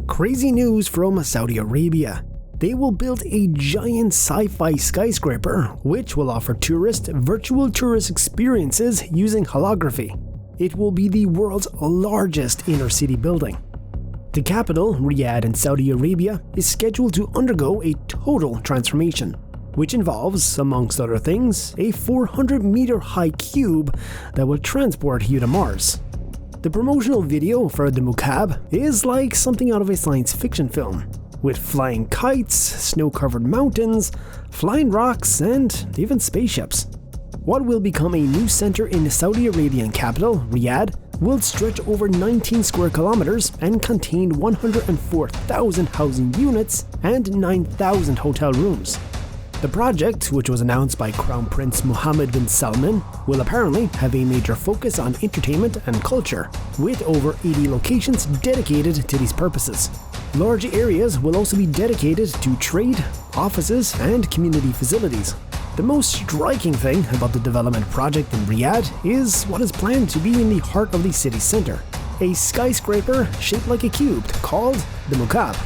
Crazy news from Saudi Arabia. They will build a giant sci-fi skyscraper which will offer tourists virtual tourist experiences using holography. It will be the world's largest inner-city building. The capital, Riyadh in Saudi Arabia, is scheduled to undergo a total transformation, which involves, amongst other things, a 400-meter-high cube that will transport you to Mars. The promotional video for the Mukaab is like something out of a science fiction film, with flying kites, snow-covered mountains, flying rocks, and even spaceships. What will become a new center in the Saudi Arabian capital, Riyadh, will stretch over 19 square kilometers and contain 104,000 housing units and 9,000 hotel rooms. The project, which was announced by Crown Prince Mohammed bin Salman, will apparently have a major focus on entertainment and culture, with over 80 locations dedicated to these purposes. Large areas will also be dedicated to trade, offices, and community facilities. The most striking thing about the development project in Riyadh is what is planned to be in the heart of the city center, a skyscraper shaped like a cube called the Mukaab.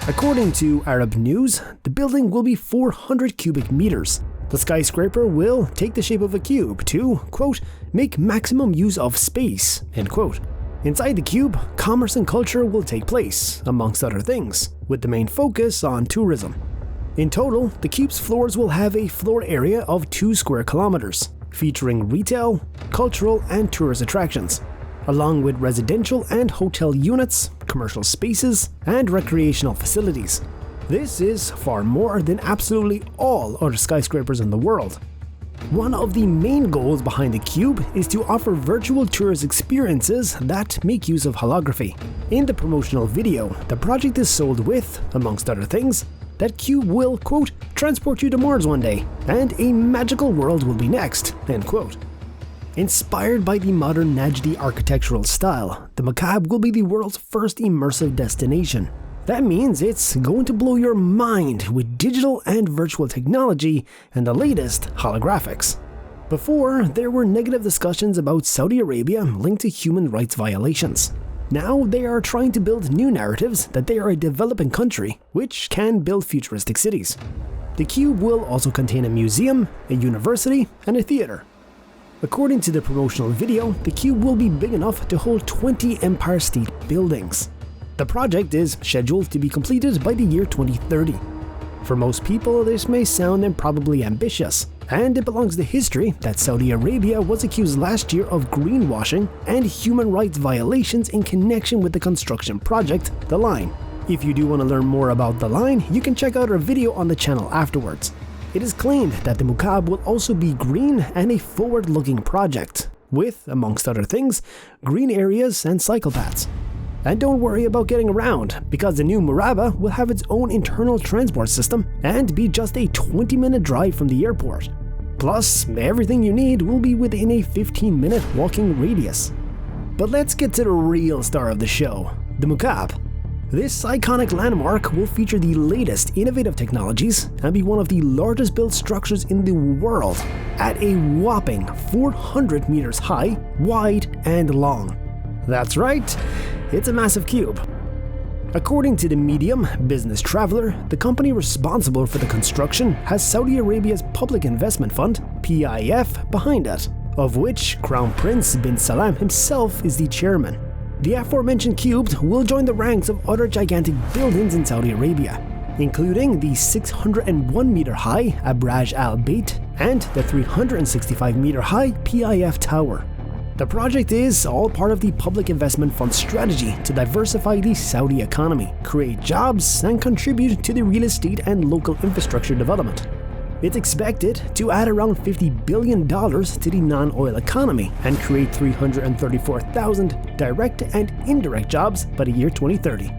According to Arab News, the building will be 400 cubic meters. The skyscraper will take the shape of a cube to, quote, make maximum use of space, end quote. Inside the cube, commerce and culture will take place, amongst other things, with the main focus on tourism. In total, the cube's floors will have a floor area of 2 square kilometers, featuring retail, cultural, and tourist attractions, along with residential and hotel units, commercial spaces, and recreational facilities. This is far more than absolutely all other skyscrapers in the world. One of the main goals behind the cube is to offer virtual tourist experiences that make use of holography. In the promotional video, the project is sold with, amongst other things, that cube will, quote, transport you to Mars one day, and a magical world will be next, end quote. Inspired by the modern Najdi architectural style, the Mukaab will be the world's first immersive destination. That means it's going to blow your mind with digital and virtual technology and the latest holographics. Before, there were negative discussions about Saudi Arabia linked to human rights violations. Now they are trying to build new narratives that they are a developing country which can build futuristic cities. The cube will also contain a museum, a university, and a theater. According to the promotional video, the cube will be big enough to hold 20 Empire State buildings. The project is scheduled to be completed by the year 2030. For most people, this may sound improbably ambitious, and it belongs to history that Saudi Arabia was accused last year of greenwashing and human rights violations in connection with the construction project, The Line. If you do want to learn more about The Line, you can check out our video on the channel afterwards. It is claimed that the Mukaab will also be green and a forward-looking project, with, amongst other things, green areas and cycle paths. And don't worry about getting around, because the new Murabba will have its own internal transport system and be just a 20-minute drive from the airport. Plus, everything you need will be within a 15-minute walking radius. But let's get to the real star of the show, the Mukaab. This iconic landmark will feature the latest innovative technologies and be one of the largest built structures in the world, at a whopping 400 meters high, wide, and long. That's right, it's a massive cube. According to the medium Business Traveler, the company responsible for the construction has Saudi Arabia's Public Investment Fund, PIF, behind it, of which Crown Prince bin Salman himself is the chairman. The aforementioned cube will join the ranks of other gigantic buildings in Saudi Arabia, including the 601-meter-high Abraj Al Bait and the 365-meter-high PIF Tower. The project is all part of the Public Investment Fund strategy to diversify the Saudi economy, create jobs, and contribute to the real estate and local infrastructure development. It's expected to add around $50 billion to the non-oil economy and create 334,000 direct and indirect jobs by the year 2030.